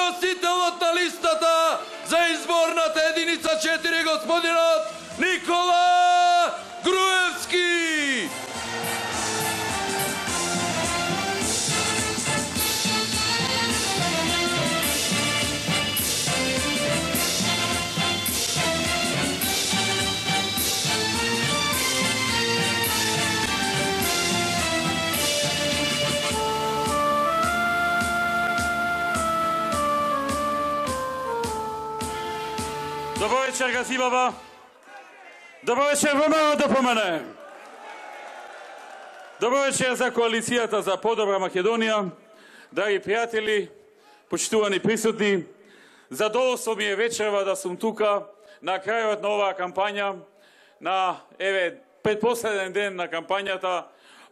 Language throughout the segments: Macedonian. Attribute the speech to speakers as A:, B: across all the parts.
A: носителот на листата за изборната единица 4 господинот Никола Груевски.
B: Добро вечер, Гази Баба. Добро вечер, ВМРО ДПМН. Добро вечер за коалицијата за подобра Македонија. Драги пријатели, почитувани присутни, задоволство ми е вечерва да сум тука на крајот на оваа кампања, на предпоследен ден на кампањата,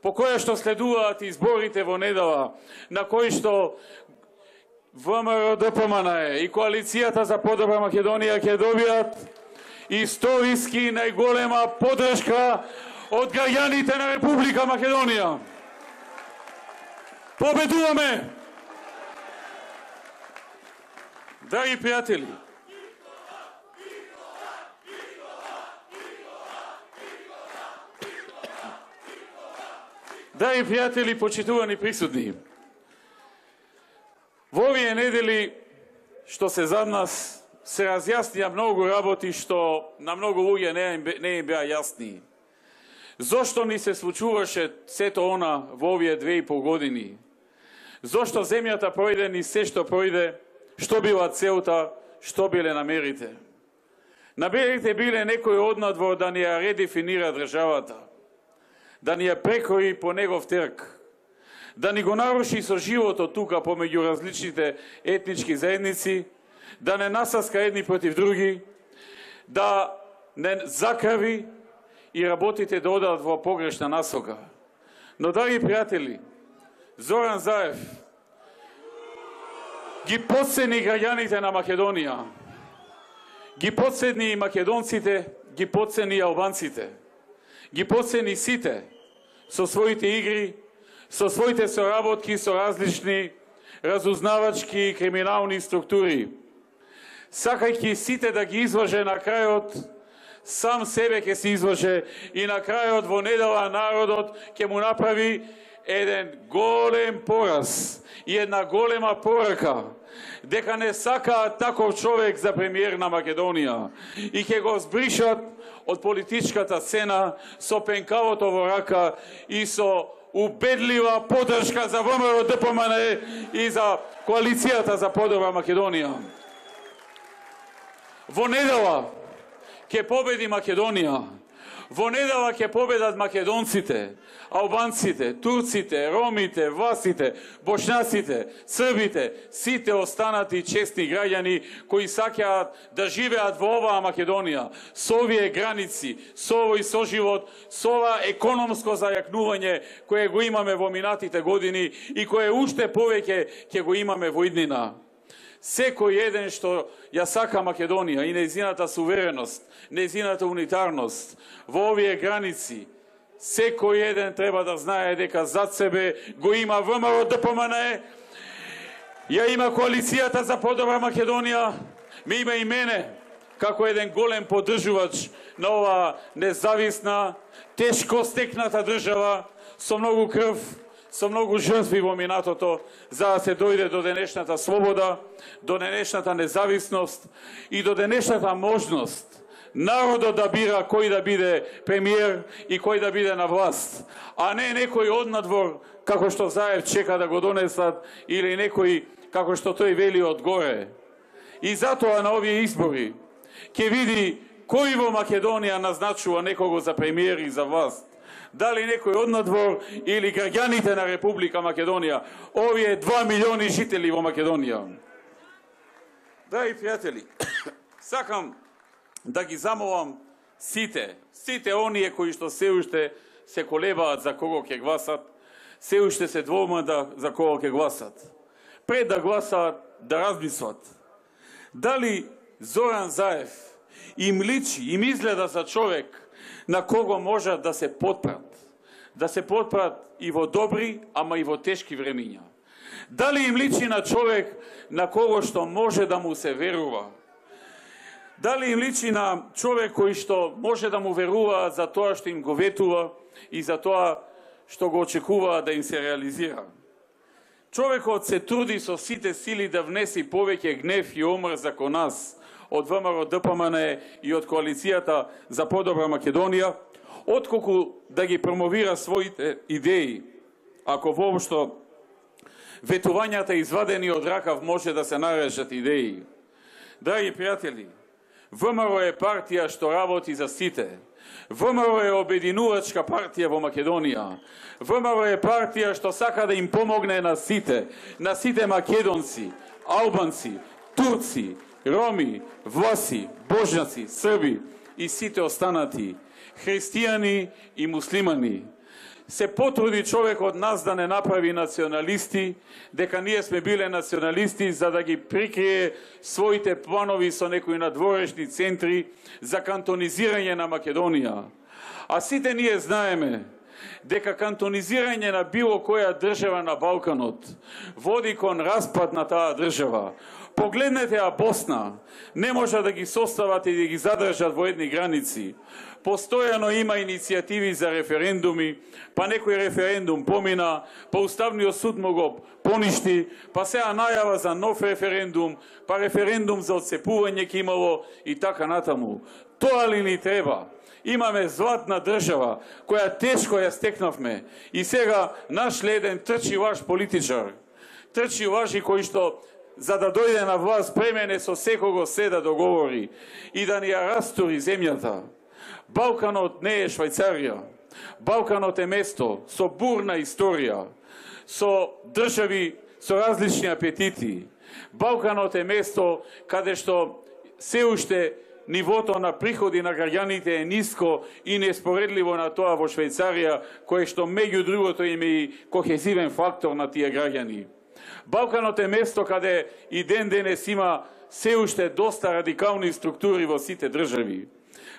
B: по која што следуваат изборите во недела, на кои што ВМРО ДПМН и коалицијата за подобра Македонија ќе добијат историски најголема поддршка од граѓаните на Република Македонија. Победуваме! Драги пријатели, драги пријатели, почитувани присутни, во овие недели што се зад нас се разјаснија многу работи што на многу луѓе не им беа јасни. Зошто ни се случуваше сето она во овие 2,5 години? Зошто земјата пројде ни се што пројде? Што била целта? Што биле намерите? Намерите биле некој однадвор да ни ја редефинира државата, да ни ја прекрои по негов трк, да ни го наруши со животот тука помеѓу различните етнички заедници, да не насаска едни против други, да не закрави и работите да одат во погрешна насока. Но, драги пријатели, Зоран Заев ги потцени граѓаните на Македонија, ги потцени и македонците, ги потцени и албанците, ги потцени сите со своите игри, со своите соработки со различни разузнавачки и криминални структури, сакајќи сите да ги излаже на крајот, сам себе ќе се излаже и на крајот во недела народот ќе му направи еден голем пораз и една голема порака дека не сакаат таков човек за премиер на Македонија и ќе го збришат од политичката сцена со пенкавото во рака и со убедлива поддршка за ВМРО ДПМН и за коалицијата за подобра Македонија. Во недела ќе победи Македонија. Во недела ќе победат македонците, албанците, турците, ромите, власите, бошњаците, србите, сите останати честни граѓани кои сакаат да живеат во оваа Македонија, со овие граници, со овој соживот, со ова економско зајакнување кое го имаме во минатите години и кое уште повеќе ќе го имаме во иднина. Секој еден што ја сака Македонија и нејзината сувереност, нејзината унитарност во овие граници, секој еден треба да знае дека зад себе го има ВМРО ДПМН, ја има коалицијата за подобра Македонија, ме има и мене како еден голем поддржувач на оваа независна, тешко стекната држава со многу крв, со многу жртви во минатото, за да се дојде до денешната слобода, до денешната независност и до денешната можност народот да бира кој да биде премиер и кој да биде на власт, а не некој однадвор, како што Заев чека да го донесат, или некој, како што тој вели одгоре. И затоа на овие избори ќе види кој во Македонија назначува некого за премиер и за власт. Дали некој однадвор или граѓаните на Република Македонија, овие 2 милиони жители во Македонија. Драги пријатели, сакам да ги замолам сите оние кои што се уште се колебаат за кого ќе гласат, се уште се двоумат за кого ќе гласат. Пред да гласаат, да размислат. Дали Зоран Заев им личи, им изгледа за човек на кого можат да се подпрат и во добри, ама и во тешки времиња. Дали им личи на човек на кого што може да му се верува? Дали им личи на човек кој што може да му верува за тоа што им го ветува и за тоа што го очекува да им се реализира? Човекот се труди со сите сили да внеси повеќе гнев и омрз кон нас од ВМРО ДПМН и од коалицијата за подобра Македонија, отколку да ги промовира своите идеи, ако воопшто ветувањата извадени од ракав може да се наречат идеи. Драги пријатели, ВМРО е партија што работи за сите. ВМРО е обединувачка партија во Македонија. ВМРО е партија што сака да им помогне на сите македонци, албанци, турци, роми, власи, божњаци, срби и сите останати, христијани и муслимани. Се потруди човек од нас да не направи националисти, дека ние сме биле националисти за да ги прикрие своите планови со некои надворешни центри за кантонизирање на Македонија. А сите ние знаеме дека кантонизирање на било која држава на Балканот води кон распад на таа држава. Погледнете ја Босна, не може да ги состават и да ги задржат во едни граници. Постојано има иницијативи за референдуми, па некој референдум помина, па Уставниот суд му го поништи, па сега најава за нов референдум, па референдум за отцепување ќе имало и така натаму. Тоа ли ни треба? Имаме златна држава, која тешко ја стекнавме, и сега наш леден трчи лаш политичар, трчи лажи кој што за да дојде на власт премене со секого се да договори и да ни ја растури земјата. Балканот не е Швајцарија. Балканот е место со бурна историја, со држави со различни апетити. Балканот е место каде што се уште нивото на приходи на граѓаните е ниско и неспоредливо на тоа во Швајцарија, кое што меѓу другото има и кохезивен фактор на тие граѓани. Балканот е место каде и ден денес има се уште доста радикални структури во сите држави.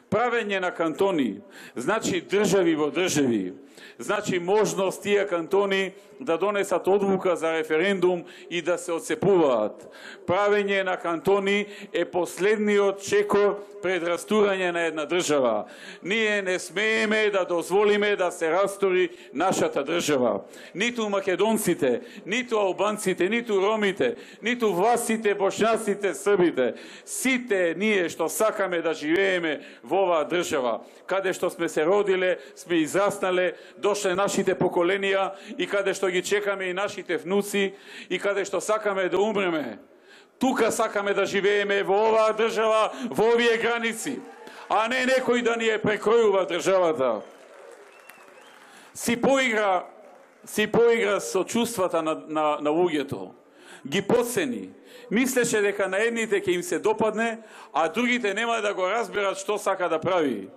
B: Правење на кантони значи држави во држави, значи можност тие кантони да донесат одлука за референдум и да се отцепуваат. Правење на кантони е последниот чекор пред растурање на една држава. Ние не смееме да дозволиме да се растури нашата држава. Ниту македонците, ниту албанците, ниту ромите, ниту власите, бошњаците, србите. Сите ние што сакаме да живееме во оваа држава, каде што сме се родиле, сме израснале, дошле нашите поколенија и каде што ги чекаме и нашите внуци и каде што сакаме да умреме. Тука сакаме да живееме во оваа држава, во овие граници, а не некој да ни ја прекројува државата. Си поигра со чувствата на луѓето, ги подцени. Мислеше дека на едните ќе им се допадне, а другите нема да го разберат што сака да прави.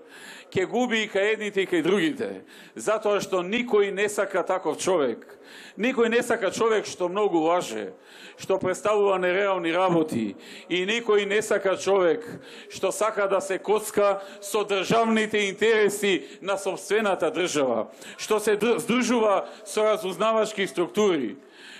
B: Ќе губи и кај едните и кај другите, затоа што никој не сака таков човек. Никој не сака човек што многу лаже, што представува нереални работи, и никој не сака човек што сака да се коцка со државните интереси на сопствената држава, што се здружува со разузнавачки структури,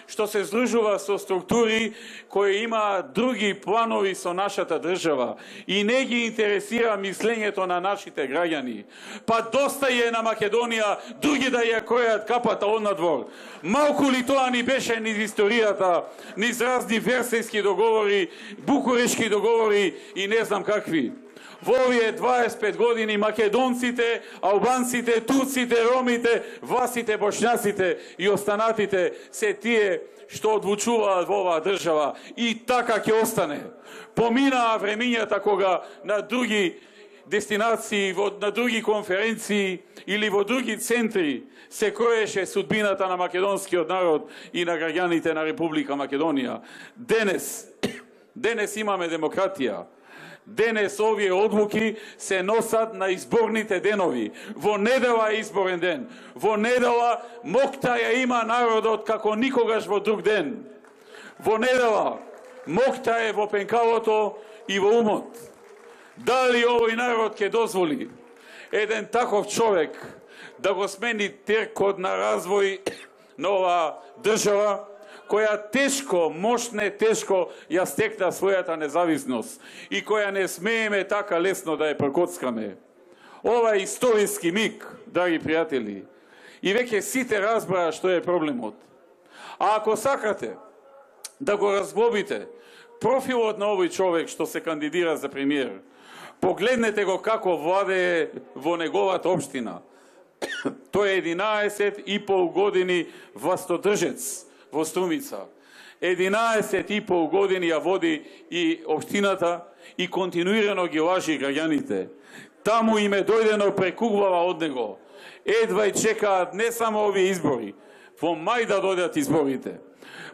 B: што се здружува со структури кои имаат други планови со нашата држава и не ги интересира мислењето на нашите граѓани. Па доста е на Македонија други да ја кројат капата однадвор. Малку ли тоа ни беше низ историјата, низ разни версејски договори, букурешки договори и не знам какви. Во овие 25 години македонците, албанците, турците, ромите, власите, бошњаците и останатите се тие што одлучуваат во оваа држава и така ќе остане. Поминаа времињата кога на други дестинации, на други конференции или во други центри се кроеше судбината на македонскиот народ и на граѓаните на Република Македонија. Денес имаме демократија. Денес овие одлуки се носат на изборните денови. Во недела е изборен ден. Во недела мокта ја има народот како никогаш во друг ден. Во недела мокта е во пенкалото и во умот. Дали овој народ ќе дозволи еден таков човек да го смени теркот на развој на оваа држава, која тешко, мощне тешко ја стекна својата независност и која не смееме така лесно да ја прекоцкаме. Ова е историски миг, драги пријатели, и веќе сите разбраа што е проблемот. А ако сакате да го разглобите профилот на овој човек што се кандидира за премиер, погледнете го како владее во неговата општина. Тој е 11,5 години властодржец во Струмица. 11,5 години ја води и општината и континуирано ги лажи граѓаните. Таму им е дојдено прекуглава од него. Едва и чекаат не само овие избори, во мај да дојдат изборите,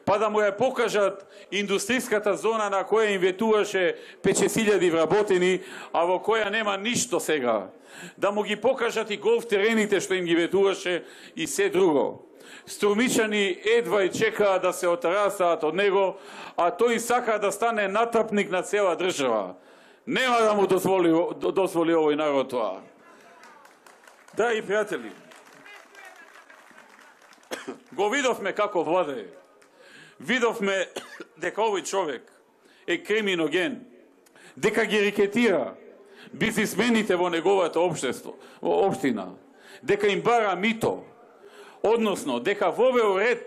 B: па да му ја покажат индустријската зона на која им ветуваше 5.000 вработени, а во која нема ништо сега. Да му ги покажат и голф терените што им ги ветуваше и се друго. Струмичани едва и чекаат да се отарасаат од него, а тој сака да стане натрапник на цела држава. Нема да му дозволи овој народ тоа. Драги пријатели, го видовме како владее. Видовме дека овој човек е криминоген, дека ги рекетира бизнисмените во неговата општина, дека им бара мито, односно дека вовел ред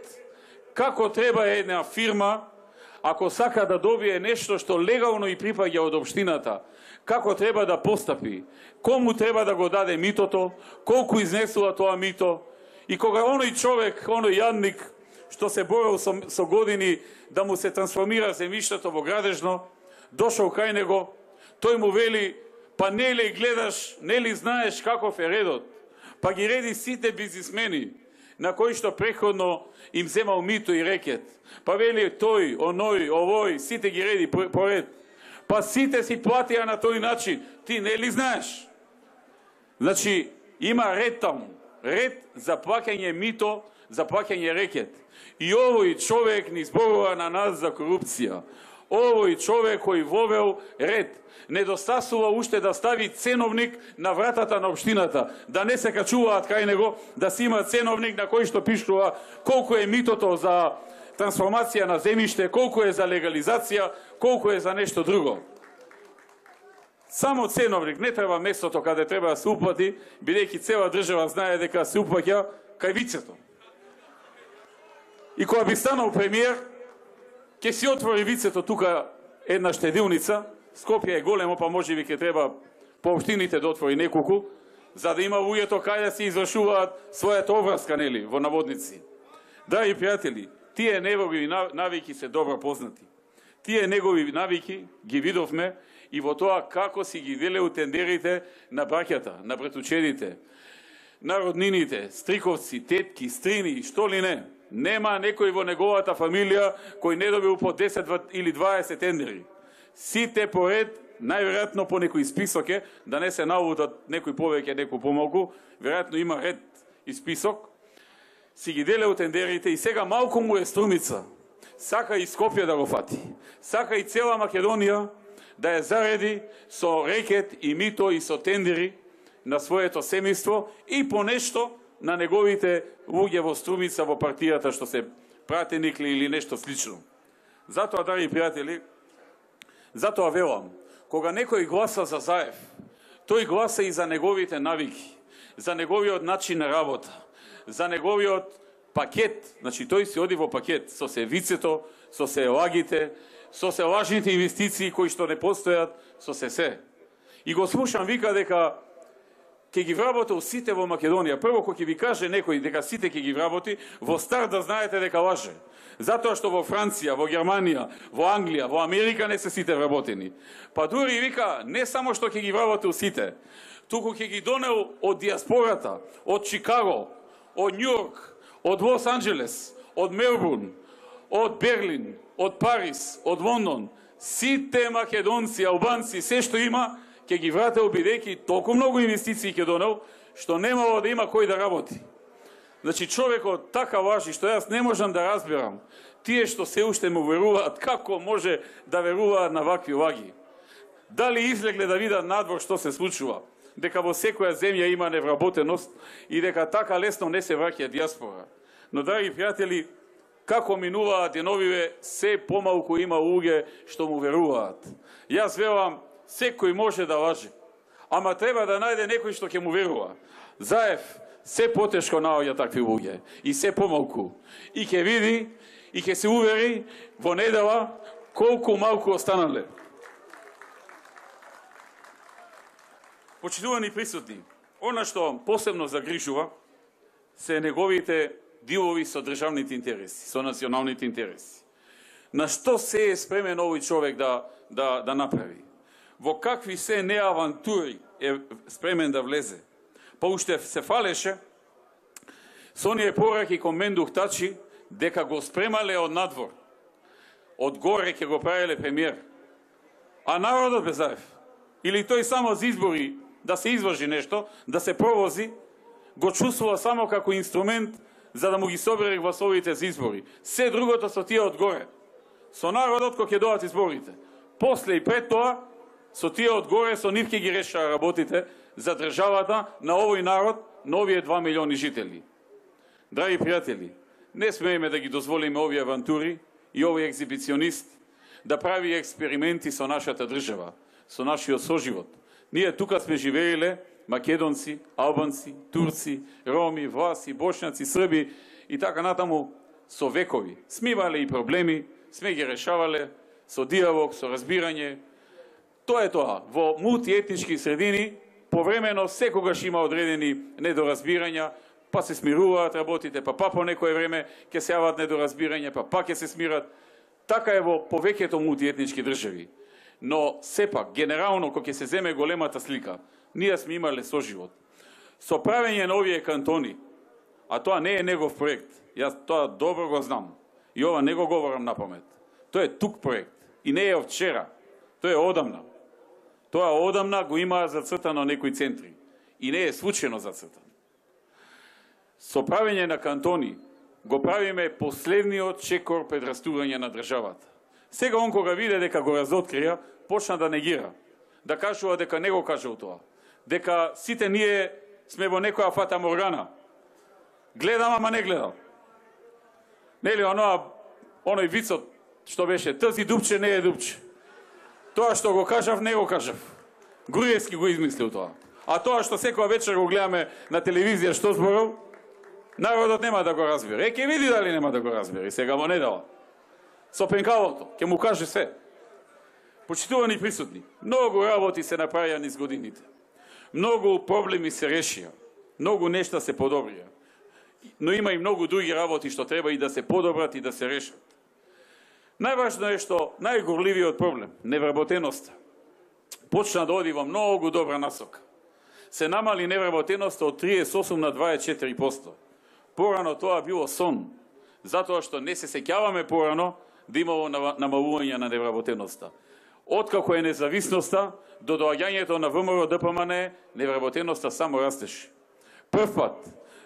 B: како треба една фирма, ако сака да добие нешто што легално и припаѓа од општината, како треба да постапи, кому треба да го даде митото, колку изнесува тоа мито, и кога оној човек, оној јадник, што се борил со години да му се трансформира земјиштето во градежно, дошол кај него, тој му вели, па нели гледаш, нели знаеш каков е редот, па ги реди сите бизнисмени, на кои што преходно им земал мито и рекет. Па вели тој, оној, овој, сите ги реди поред. Па сите си платија на тој начин, ти нели знаеш? Значи, има ред таму, ред за плаќање мито, за плаќање рекет. И овој човек ни зборува на нас за корупција. Овој човек кој вовел ред, недостасува уште да стави ценовник на вратата на општината, да не се качуваат кај него, да си има ценовник на кој што пишува колку е митото за трансформација на земјиште, колку е за легализација, колку е за нешто друго. Само ценовник, не треба местото каде треба да се уплати, бидејќи цела држава знае дека се уплаќа кај вицето. И кога би станал премиер, ќе си отвори вицето тука една штедилница. Скопје е големо, па можеби ќе треба по општините да отвори неколку, за да има луѓето кај да се извршуваат својата обврска, нели, во наводници. Драги пријатели, тие негови навики се добро познати. Тие негови навики ги видовме и во тоа како си ги делеу тендерите на браќата, на братучедите, на роднините, стриковци, тетки, стрини, што ли не. Нема некој во неговата фамилија кој не добил по 10 или 20 тендери. Сите поред, најверојатно по некој список е, да не се наводат некој повеќе, некој помалку, веројатно има ред и список, си ги делеу тендерите и сега малку му е Струмица. Сака и Скопје да го фати. Сака и цела Македонија да ја зареди со рекет и мито и со тендери на своето семејство и по нешто на неговите луѓе во Струмица во партијата што се пратеникли или нешто слично. Затоа, драги пријатели, затоа велам, кога некој гласа за Заев, тој гласа и за неговите навики, за неговиот начин на работа, за неговиот пакет, значи тој си оди во пакет со се вицето, со се лагите, со се лажните инвестиции кои што не постојат, со се. И го слушам вика дека ќе ги вработил сите во Македонија. Прво, кој ќе ви каже некој дека сите ќе ги вработи, во старт да знаете дека лаже. Затоа што во Франција, во Германија, во Англија, во Америка не се сите вработени. Па дури вика, не само што ќе ги вработил сите, туку ќе ги донел од диаспората, од Чикаго, од Њујорк, од Лос Анџелес, од Мелбурн, од Берлин, од Париз, од Лондон. Сите македонци, албанци, се што има, ќе ги врател бидејќи толку многу инвестиции ќе донел, што немало да има кој да работи. Значи човекот така лажи што јас не можам да разберам тие што се уште му веруваат, како може да веруваат на вакви лаги. Дали излегле да видат надвор што се случува, дека во секоја земја има невработеност и дека така лесно не се враќа диаспора. Но, драги пријатели, Како минуваат деновиве, се помалку има луѓе што му веруваат. Јас верувам, секој може да лаже, ама треба да најде некој што ќе му верува. Заев, се потешко наоѓа такви луѓе и се помалку. И ќе види, и ќе се увери во недела колку малку останале. Почитувани присутни, она што посебно загрижува се неговите дилови со државните интереси, со националните интереси. На што се е спремен овој човек да направи? Во какви се неавантури е спремен да влезе? Па уште се фалеше со оние пораки кон Мендух Тачи дека го спремале од надвор. Од горе ќе го правеле премиер. А народот безаев. Или тој само за избори да се изврши нешто, да се провози, го чувствува само како инструмент за да му ги собере гласовите за избори. Се другото со тие одгоре. Со народот кој ќе дојдат изборите. После и пред тоа, со тие одгоре, со нив ќе ги решава работите за државата на овој народ, на овие 2 милиони жители. Драги пријатели, не смееме да ги дозволиме овие авантури и овој екзибиционист да прави експерименти со нашата држава, со нашиот соживот. Ние тука сме живееле македонци, албанци, турци, роми, власи, бошњаци, срби и така натаму со векови. Сме имале и проблеми, сме ги решавале со диалог, со разбирање. Тоа е тоа. Во мултиетнички средини повремено секогаш има одредени недоразбирања, па се смируваат работите, па по некое време ќе се јават недоразбирања, па ќе се смират. Така е во повеќето мултиетнички држави. Но сепак, генерално, кога ќе се земе големата слика, ние сме имале соживот. Со правење на овие кантони, а тоа не е негов проект, јас тоа добро го знам, и ова не го говорам на памет. Тоа е тук проект, и не е од вчера, тоа е одамна. Тоа одамна го има зацртано некои центри, и не е случајно зацртано. Со правење на кантони, го правиме последниот чекор пред растурање на државата. Сега он кога виде дека го разоткрија, почна да негира, да кажува дека не го кажал тоа, дека сите ние сме во некоја фата моргана. Гледам, ама не гледам. Нели оној вицот што беше, тази дупче не е дупче. Тоа што го кажав, не го кажав. Груевски го измислил тоа. А тоа што секоја вечер го гледаме на телевизија што зборов, народот нема да го разбере. Ќе види дали нема да го разбере. Сега во недела. Со пенкалото, ќе му каже се. Почитувани присутни, многу работи се направија низ годините. Многу проблеми се решија. Многу нешта се подобрија. Но има и многу други работи што треба и да се подобрат и да се решат. Најважно е што најгорливиот проблем, невработеноста, почна да оди во многу добра насока. Се намали невработеноста од 38 на 24%. Порано тоа било сон, затоа што не се сеќаваме порано да имало намалување на невработеноста. Откако е независноста, до доаѓањето на ВМРО ДПМН, невработеноста само растеше. Прв пат,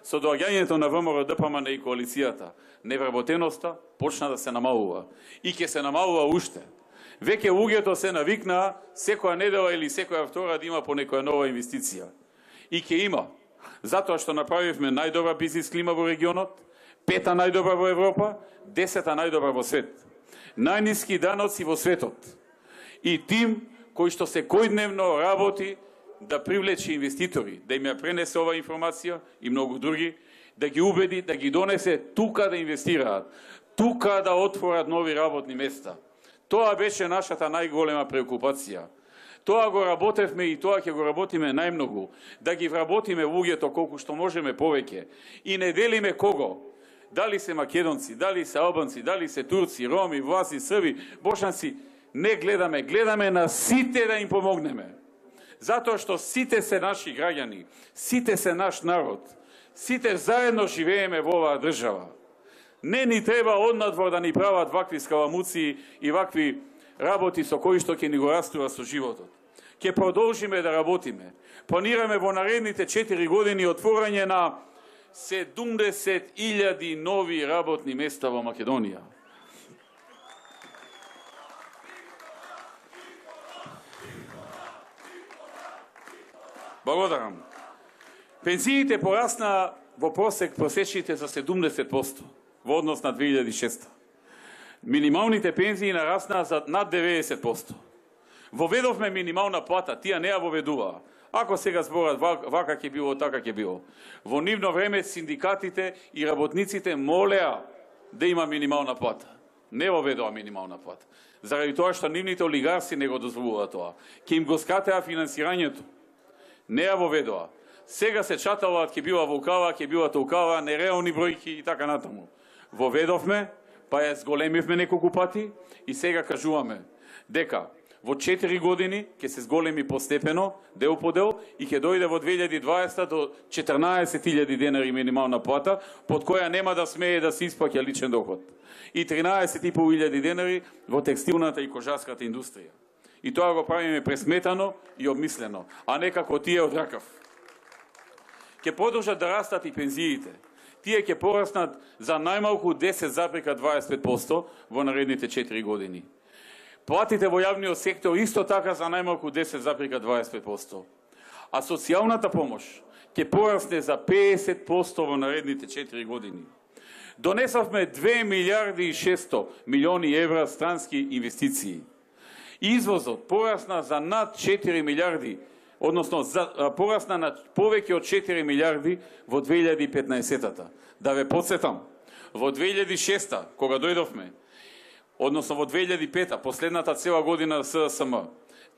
B: со доаѓањето на ВМРО ДПМН и коалицијата, невработеноста почна да се намалува. И ќе се намалува уште. Веќе луѓето се навикнаа секоја недела или секоја втора да има по некоја нова инвестиција. И ќе има. Затоа што направивме најдобра бизнис клима во регионот, 5-та најдобра во Европа, 10-та најдобра во свет. Најниски даноци во светот. И тим кој што секојдневно работи да привлече инвеститори, да им ја пренесе ова информација и многу други, да ги убеди, да ги донесе тука да инвестираат, тука да отворат нови работни места. Тоа беше нашата најголема преокупација. Тоа го работевме и тоа ќе го работиме најмногу, да ги вработиме луѓето колку што можеме повеќе и не делиме кого. Дали се македонци, дали се албанци, дали се турци, роми, власи, срби, бошанци, не гледаме, гледаме на сите да им помогнеме. Затоа што сите се наши граѓани, сите се наш народ, сите заедно живееме во оваа држава. Не ни треба однадвор да ни прават вакви скаламуци и вакви работи со кои што ќе ни го растува со животот. Ќе продолжиме да работиме. Планираме во наредните 4 години отворање на 70.000 нови работни места во Македонија. Благодарам. Пензиите порасна во просечните за 70%. во однос на 2006. Минималните пензии нараснаа за над 90%. Воведовме минимална плата, тие не ја воведуваа. Ако сега зборат вака ќе било, така ќе било. Во нивно време синдикатите и работниците молеа да има минимална плата. Не воведува минимална плата. Заради тоа што нивните олигарси не го дозволуваат тоа. Ке им го скатеа финансирањето. Не ја воведува. Сега се чаталаат ке била волкава, ке била толкава, нереални бројки и така натаму. Воведовме, па ја зголемивме неколку пати и сега кажуваме дека во 4 години ќе се зголеми постепено, дел по дел, и ќе дојде во 2020 до 14.000 денари минимална плата, под која нема да смее да се исплаќа личен доход. И 13.500 денари во текстилната и кожарската индустрија. И тоа го правиме пресметано и обмислено, а не како тие од ракав. Ќе продолжат да растат и пензиите. Тие ќе пораснат за најмалку 10,25% во наредните 4 години. Платите во јавниот сектор исто така за најмалку 10,25%. А социјалната помош ќе порасне за 50% во наредните 4 години. Донесавме 2 милиарди и 600 милиони евра странски инвестиции. Извозот порасна за над 4 милиарди, односно порасна на повеќе од 4 милиарди во 2015-та. Да ве подсетам, во 2006-та, кога дојдовме, односно во 2005-та, последната цела година на СДСМ,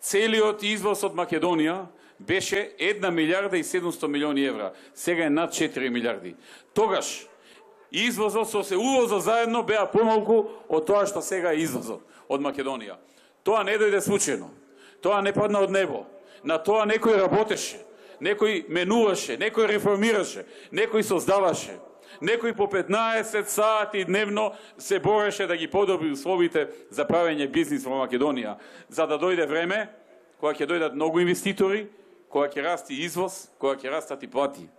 B: целиот извоз од Македонија беше 1 милиарда и 700 милиони евра. Сега е над 4 милиарди. Тогаш извозот со се увозот заедно беа помалку од тоа што сега е извозот од Македонија. Тоа не дојде случајно. Тоа не падна од небо. На тоа некој работеше, некој менуваше, некој реформираше, некој создаваше. Некој по 15 сати дневно се бореше да ги подобри условите за правење бизнис во Македонија, за да дојде време кога ќе дојдат многу инвеститори, кога ќе расти извоз, кога ќе растат и плати.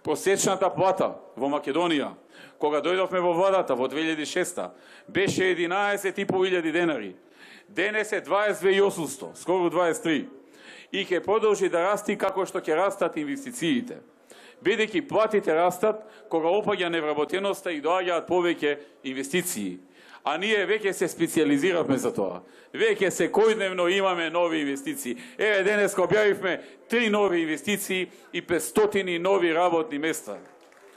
B: Просечната плата во Македонија, кога дојдовме во владата во 2006, беше 11.500 денари. Денес е 22.800, скоро 23. И ќе продолжи да расти како што ќе растат инвестициите. Бидејќи платите растат кога опаѓа невработеноста и доаѓаат повеќе инвестиции. А ние веќе се специализиравме за тоа. Веќе секојдневно имаме нови инвестиции. Еве денес објавивме 3 нови инвестиции и 500 нови работни места.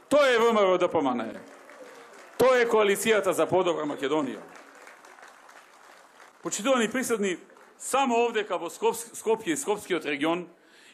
B: Тоа е ВМРО ДПМН. Тоа е коалицијата за подобра Македонија. Почитувани присутни, само овдека во Скопје и Скопскиот регион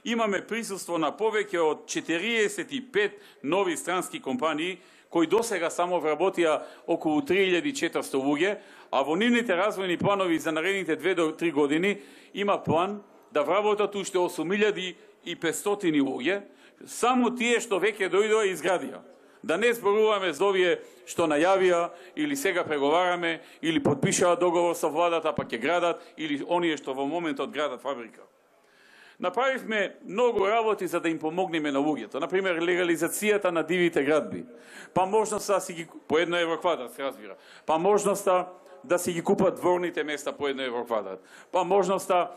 B: имаме присуство на повеќе од 45 нови странски компании, кои досега само вработија околу 3400 луѓе, а во нивните развојни планови за наредните 2 до 3 години има план да вработат уште 8500 луѓе, само тие што веќе дојдоа и изградија. Да не зборуваме за овие што најавија или сега преговараме или подпишаа договор со владата па ќе градат или оние што во моментот градат фабрика. Направивме многу работи за да им помогнеме на луѓето. Например, легализацијата на дивите градби. Па можноста да си ги по 1 евро квадрат, се разбира. Па можноста да си ги купат дворните места по 1 евро квадрат. Па можноста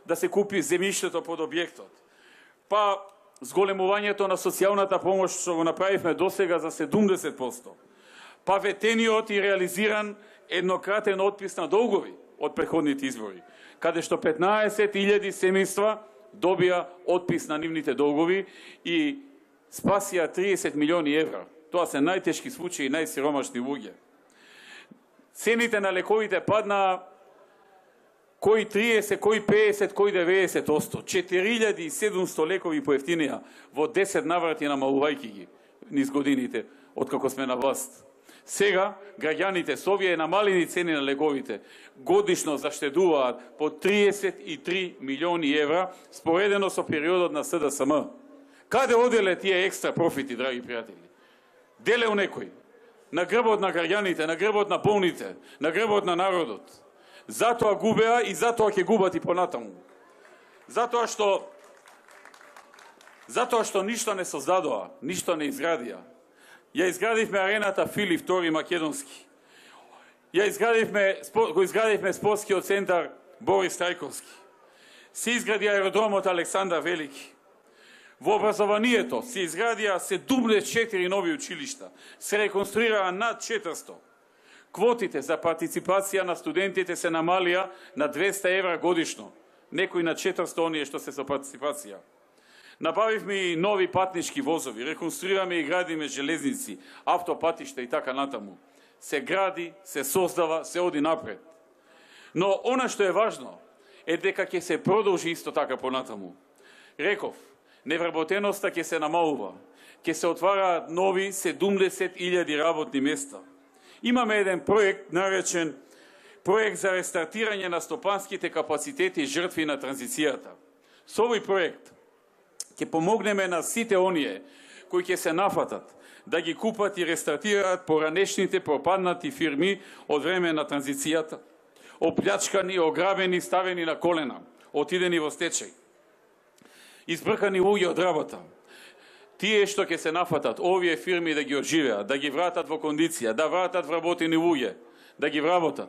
B: да се купи земјиштето под објектот. Па зголемувањето на социјалната помош што го направивме досега за 70%. Па ветениот и реализиран еднократен отпис на долгови од претходните избори, каде што 15.000 семејства добија отпис на нивните долгови и спасија 30 милиони евра. Тоа се најтешки случаи и најсиромашни луѓе. Цените на лековите паднаа кој 30, кој 50, кој 90%. 4700 лекови поевтинија во 10 наврати намалувајќи ги низ годините откако сме на власт. Сега граѓаните со овие намалени цени на лековите годишно заштедуваат по 33 милиони евра споредено со периодот на СДСМ. Каде оделе тие екстра профити, драги пријатели? Деле у некој. На грбот на граѓаните, на грбот на болните, на грбот на народот. Затоа губеа и затоа ќе губат и понатаму. Затоа што ништо не создадоа, ништо не изградија. Ја изградивме арената Филип II Македонски. Го изградивме спортскиот центар Борис Трајковски. Се изгради аеродромот Александар Велики. Во образованието се изградија 74 нови училишта, се реконструираа над 400. Квотите за партиципација на студентите се намалија на 200 евра годишно, некои на 400 оние што се со партиципација. Набавивме и нови патнички возови, реконструираме и градиме железници, автопатишта и така натаму. Се гради, се создава, се оди напред. Но она што е важно е дека ќе се продолжи исто така понатаму. Реков, невработеноста ќе се намалува, ќе се отвараат нови 70.000 работни места. Имаме еден проект наречен проект за рестартирање на стопанските капацитети жртви на транзицијата. Со овој проект ќе помогнеме на сите оние кои ќе се нафатат да ги купат и рестартираат поранешните пропаднати фирми од време на транзицијата, оплячкани, ограбени, ставени на колена, отидени во стечај, избркани луѓе од работа. Тие што ќе се нафатат, овие фирми да ги одживеат, да ги вратат во кондиција, да вратат вработени луѓе, да ги вработат,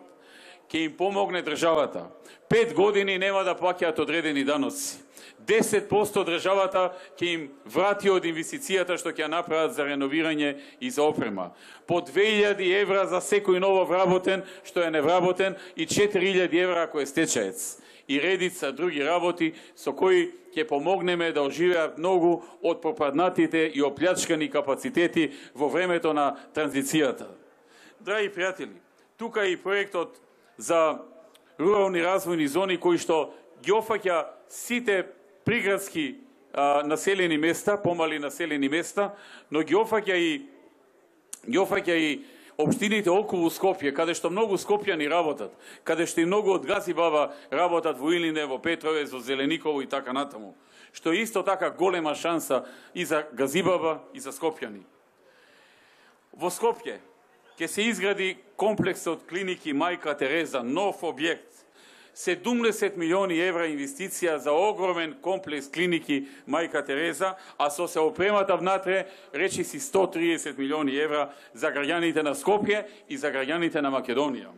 B: ќе им помогне државата. 5 години нема да плаќаат одредени даноци. 10% државата ќе им врати од инвестицијата што ќе направат за реновирање и за опрема. По 2000 евра за секој ново вработен, што е невработен, и 4000 евра ако е стечаец. И редица други работи со кои ќе помогнеме да оживеат многу од пропаднатите и оплячкани капацитети во времето на транзицијата. Драги пријатели, тука е и проектот за рурални развојни зони кои што ги офаќа сите приградски населени места, помали населени места, но ги офаќа и општините околу Скопје, каде што многу скопјани работат, каде што и многу од Газибаба работат во Илине, во Петровец, во Зелениково и така натаму, што е исто така голема шанса и за Газибаба и за скопјани. Во Скопје ќе се изгради комплексот клиники Мајка Тереза, нов објект, 70 милиони евра инвестиција за огромен комплекс клиники Мајка Тереза, а со се опремата внатре речи си 130 милиони евра за граѓаните на Скопје и за граѓаните на Македонија.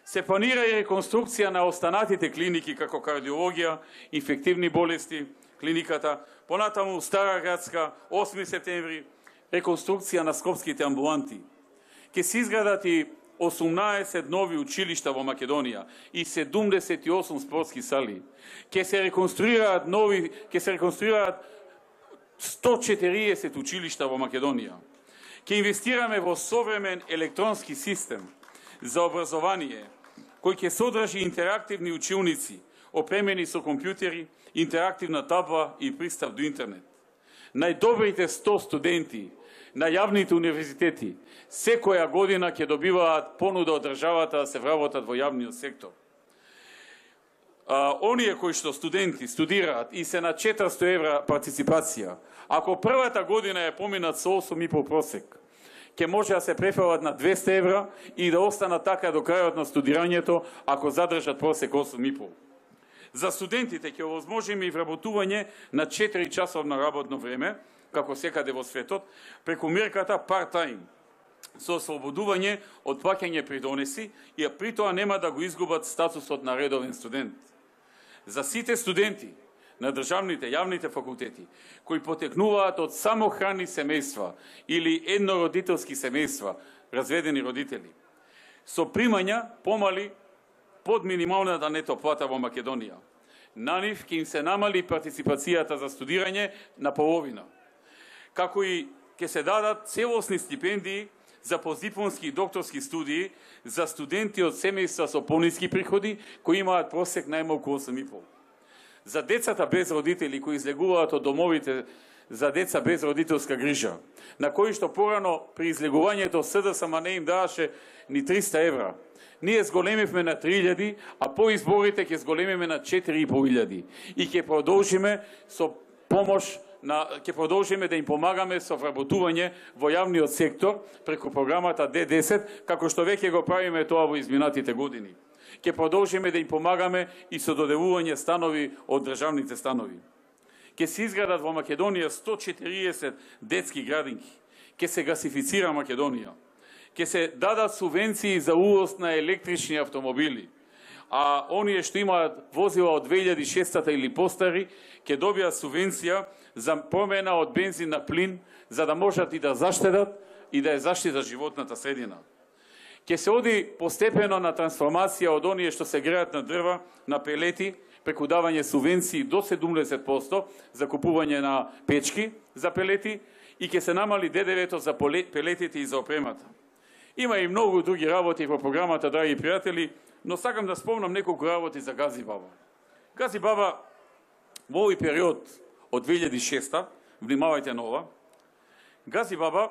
B: Се планира и реконструкција на останатите клиники како кардиологија, инфективни болести, клиниката, понатаму Стара Градска, 8 септември, реконструкција на скопските амбуланти. Ке се изградат и 18 нови училишта во Македонија и 78 спортски сали. Ке се реконструираат 140 училишта во Македонија. Ке инвестираме во современ електронски систем за образование, кој ќе содржи интерактивни училници, опремени со компјутери, интерактивна табла и пристап до интернет. Најдобрите 100 студенти на јавните универзитети секоја година ќе добиваат понуда од државата да се вработат во јавниот сектор. Оние кои што студенти студираат и се на 400 евра партиципација, ако првата година е поминат со 8,5 просек, ќе може да се префалат на 200 евра и да останат така до крајот на студирањето ако задржат просек 8,5. За студентите ќе овозможиме и вработување на 4 часовно работно време, како секаде во светот, преку мерката part-time, со ослободување од плаќање придонеси и при тоа нема да го изгубат статусот на редовен студент. За сите студенти на државните јавните факултети кои потекнуваат од самохрани семејства или еднородителски семејства, разведени родители, со примања помали под минималната нето плата во Македонија, на нив ќе им се намали партиципацијата за студирање на половина, како и ќе се дадат целосни стипендии за постдипломски и докторски студии за студенти од семејства со пониски приходи кои имаат просек најмалку 8,5. За децата без родители кои излегуваат од домовите за деца без родителска грижа, на кои што порано при излегувањето СДСМ не им даваше ни 300 евра, ние зголемивме на 3.000, а по изборите ќе зголемиме на 4.500 и ќе продолжиме со помош ќе продолжиме да им помагаме со вработување во јавниот сектор преку програмата D10, како што веќе го правиме тоа во изминатите години. Ќе продолжиме да им помагаме и со доделување станови од државните станови. Ќе се изградат во Македонија 140 детски градинки. Ќе се гасифицира Македонија. Ќе се дадат субвенции за увоз на електрични автомобили. а оние што имаат возила од 2006 или постари, ќе добијат субвенција за промена од бензин на плин, за да можат и да заштедат и да ја заштитат животната средина. Ќе се оди постепено на трансформација од оние што се греат на дрва, на пелети, преку давање субвенции до 70% за купување на печки за пелети и ќе се намали ДДВ-то за пелетите и за опремата. Има и многу други работи во програмата, драги пријатели, но сакам да спомнам неколку работи за Гази Баба. Гази Баба во овој период од 2006, внимавајте на ова, Гази Баба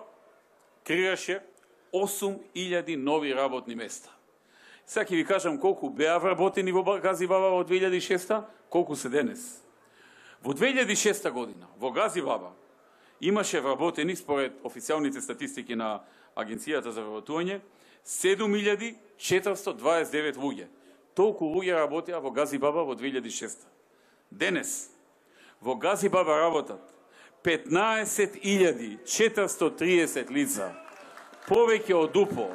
B: креираше 8000 нови работни места. Сега ќе ви кажам колку беа вработени во Гази Баба во 2006, колку се денес. Во 2006 година во Гази Баба имаше вработени, според официјалните статистики на Агенцијата за вработување, 7429 луѓе. Толку луѓе работеа во Гази Баба во 2006. Денес во Гази Баба работат 15430 лица, повеќе од дупо.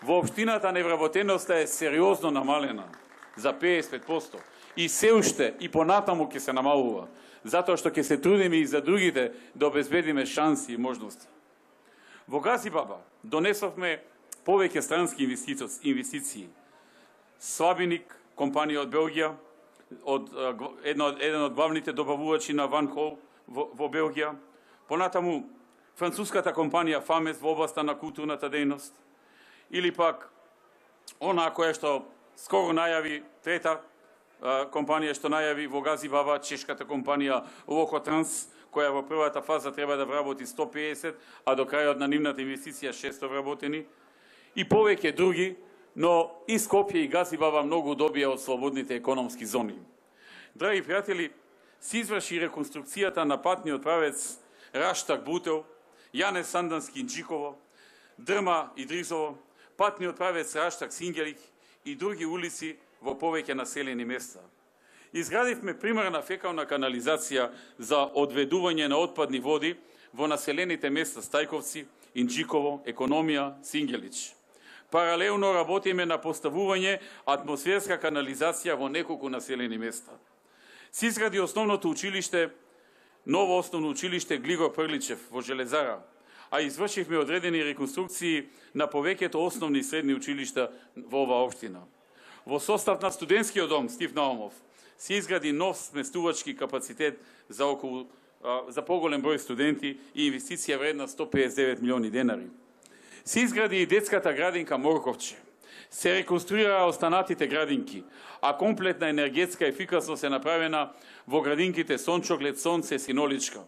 B: Во општината невработеноста е сериозно намалена за 55% и се уште и понатаму ќе се намалува, затоа што ќе се трудиме и за другите да обезбедиме шанси и можности. Во Гази Баба донесовме повеќе странски инвестиции. Слабиник, компанија од Белгија, еден од главните добавувачи на Ван Хол во Белгија, понатаму француската компанија Фамес во областа на културната дејност, или пак она која што скоро најави, трета компанија што најави во Гази Баба, чешката компанија Локотранс, која во првата фаза треба да вработи 150, а до крајот на нивната инвестиција 600 вработени, и повеќе други, но и Скопје и Гази Баба многу добија од слободните економски зони. Драги пријатели, се изврши реконструкцијата на патниот правец Раштак-Бутел, Јане Сандански-Инџиково, Дрма и Дризово, патниот правец Раштак-Сингелик и други улици во повеќе населени места. Изградивме примерна фекална канализација за одведување на отпадни води во населените места Стајковци, Инџиково, Економија, Сингелич. Паралелно работиме на поставување атмосферска канализација во неколку населени места. Се изгради основното училиште, ново основно училиште Глигор Прличев во Железара, а извршивме одредени реконструкции на повеќето основни и средни училишта во оваа општина. Во состав на студентскиот дом Стив Наумов се изгради нов сместувачки капацитет за поголем број студенти и инвестиција вредна 159 милиони денари. Се изгради и детската градинка Морковче. Се реконструираа останатите градинки, а комплетна енергетска ефикасност е направена во градинките Сончоглед, Сонце, Синоличка.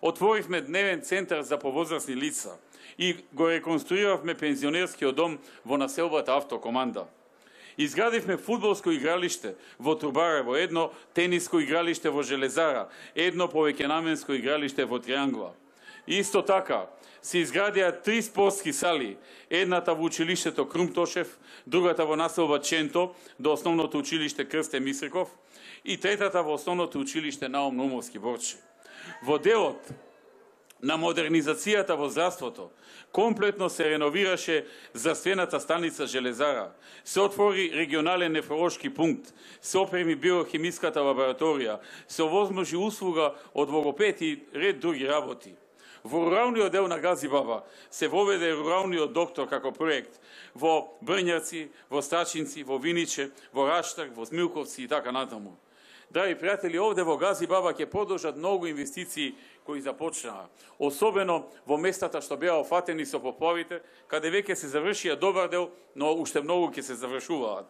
B: Отворивме дневен центар за повозрасни лица и го реконструиравме пензионерскиот дом во населбата Автокоманда. Изградивме фудбалско игралиште во Трубарево, едно тениско игралиште во Железара, едно повеќенаменско игралиште во Триангла. Исто така, се изградија 3 спортски сали, едната во училиштето Крумтошев, другата во населба Ченто, до основното училиште Крсте Мисриков и третата во основното училиште Наум Наумовски Борче. Во делот на модернизацијата во здравството, комплетно се реновираше здравствената станица Железара, се отвори регионален нефролошки пункт, се опреми биохимиската лабораторија, се овозможи услуга од логопед и ред други работи. Во руралниот дел на Гази Баба се воведе руралниот доктор како проект во Брњарци, во Страчинци, во Виниче, во Раштак, во Смилковци и така натаму. Драги пријатели, овде во Гази Баба ќе продолжат многу инвестиции кои започнаа, особено во местата што беа офатени со поплавите, каде веќе се завршија добар дел, но уште многу ќе се завршуваат.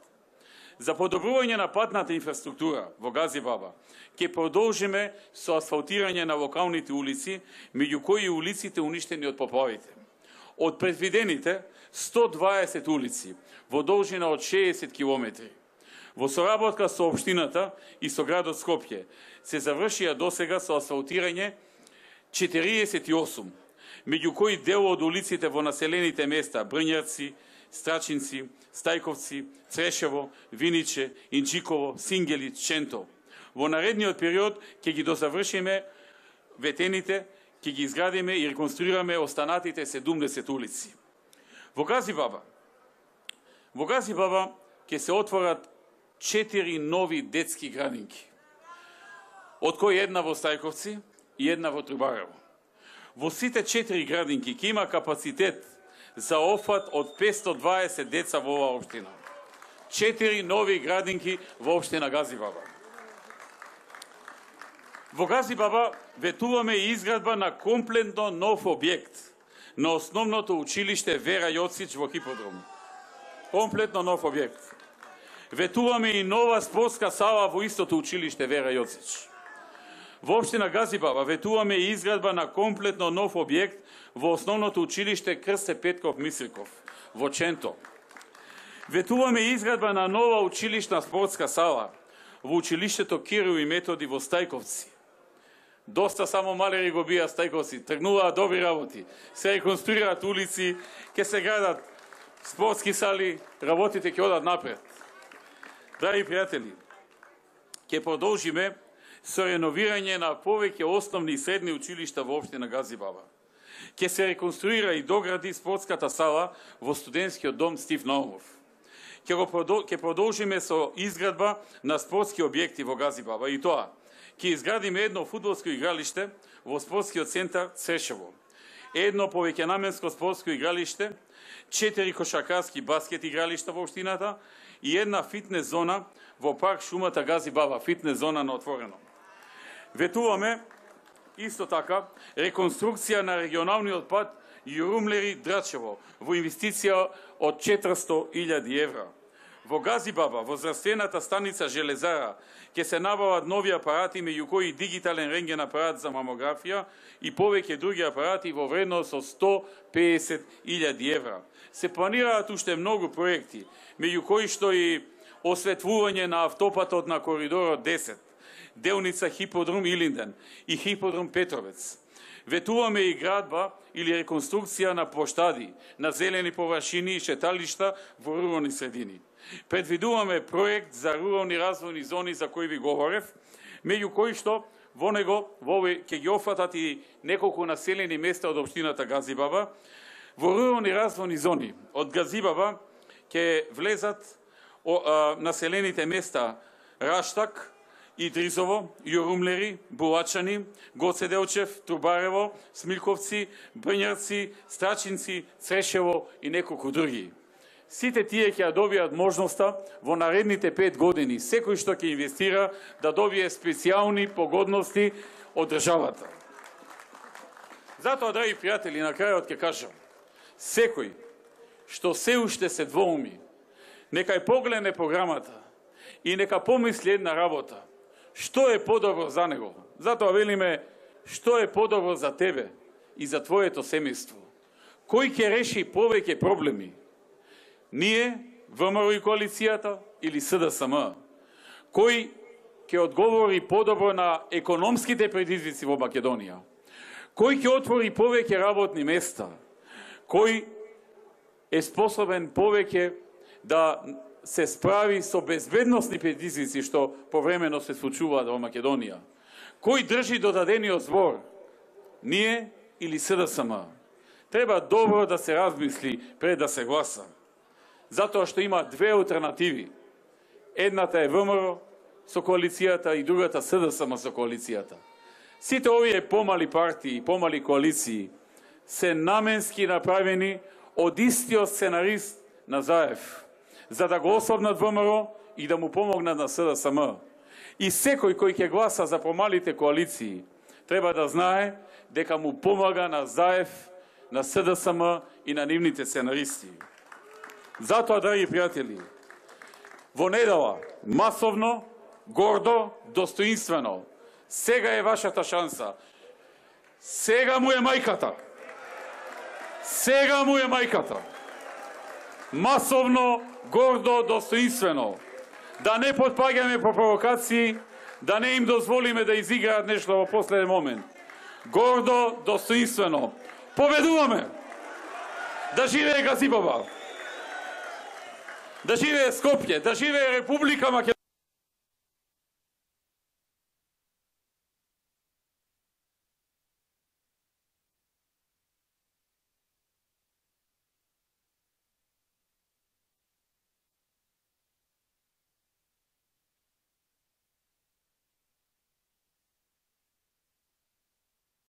B: За подобрување на патната инфраструктура во Гази Баба ќе продолжиме со асфалтирање на локалните улици, меѓу кои улиците уништени од поплавите. Од предвидените 120 улици во должина од 60 километри, во соработка со општината и со градот Скопје се завршија досега со асфалтирање 48, меѓу кои дел од улиците во населените места Брњарци, Страчинци, Стајковци, Црешево, Виниче, Инџиково, Сингелич, Ченто. Во наредниот период ќе ги дозавршиме ветените, ќе ги изградиме и реконструираме останатите 70 улици. Во Гази Баба ќе се отворат 4 нови детски градинки, од кои една во Стајковци и една во Трубарево. Во сите 4 градинки ќе има капацитет за офат од 520 деца во оваа општина. 4 нови градинки во општина Газибаба. Во Газибаба ветуваме и изградба на комплетно нов објект на основното училиште Вера Јоцич во Хиподром. Комплетно нов објект. Ветуваме и нова спортска сала во истото училиште Вера Јоцич. Во општина Газибаба ветуваме и изградба на комплетно нов објект во основното училиште Крсте Петков Мисриков во Ченто. Ветуваме и изградба на нова училишна спортска сала во училиштето Кирил и Методи во Стајковци. Доста само малери го бија Стајковци, тргнуваат добри работи, се реконструираат улици, ќе се градат спортски сали, работите ќе одат напред. Драги пријатели, ќе продолжиме со реновирање на повеќе основни и средни училишта во општина Газибаба. Ќе се реконструира и догради спортската сала во студентскиот дом Стив Наумов. Ќе продолжиме со изградба на спортски објекти во Газибаба и тоа ќе изградиме едно фудбалско игралиште во спортскиот центар Црешево, едно повеќенаменско спортско игралиште, 4 кошаркарски баскет игралишта во општината и една фитнес зона во парк Шумата Газибаба, фитнес зона на отворено. Ветуваме исто така реконструкција на регионалниот пат Јурумлери-Драчево во инвестиција од 400.000 евра. Во Газибаба, во здравствената станица Железара, ќе се набават нови апарати, меѓу кои дигитален рентген апарат за мамографија и повеќе други апарати во вредност од 150.000 евра. Се планираат уште многу проекти, меѓу кои што и осветлување на автопатот на коридорот 10, делница Хиподром Илинден и Хиподром Петровец. Ветуваме и градба или реконструкција на плоштади, на зелени површини и шеталишта во рурални средини. Предвидуваме проект за рурални развојни зони за кои ви говорев, меѓу кои што во него ќе ги офатат и неколку населени места од општината Газибаба. Во рурални развојни зони од Газибаба ќе влезат населените места Раштак, Идризово, Јурумлери, Булачани, Гоце Делчев, Трубарево, Смилковци, Брњарци, Страчинци, Црешево и неколку други. Сите тие ќе добијат можноста во наредните 5 години, секој што ќе инвестира да добие специјални погодности од државата. Затоа, драги пријатели, на крајот ќе кажам, секој што се уште се двоуми, нека ја погледне програмата и нека помисли една работа. Што е подобро за него? Затоа велиме, што е подобро за тебе и за твоето семејство? Кој ќе реши повеќе проблеми? Ние, ВМРО и коалицијата или СДСМ? Кој ќе одговори подобро на економските предизвици во Македонија? Кој ќе отвори повеќе работни места? Кој е способен повеќе да се справи со безбедносни предизвици што повремено се случуваат во Македонија? Кој држи до дадениот збор? Ние или СДСМ? Треба добро да се размисли пред да се гласа. Затоа што има две алтернативи. Едната е ВМРО со коалицијата и другата СДСМ со коалицијата. Сите овие помали партии и помали коалиции се наменски направени од истиот сценарист Назаев, за да го особнат ВМРО и да му помогнат на СДСМ. И секој кој ќе гласа за помалите коалиции треба да знае дека му помага на Заев, на СДСМ и на нивните сценаристи. Затоа, драги пријатели, во недела, масовно, гордо, достоинствено, сега е вашата шанса. Сега му е мајката. Сега му е мајката. Масовно, гордо, достоинствено. Да не потпаѓаме по провокации, да не им дозволиме да изиграат нешто во последен момент. Гордо, достоинствено. Победуваме! Да живее Газибаба! Да живее Скопје! Да живее Република Македонија!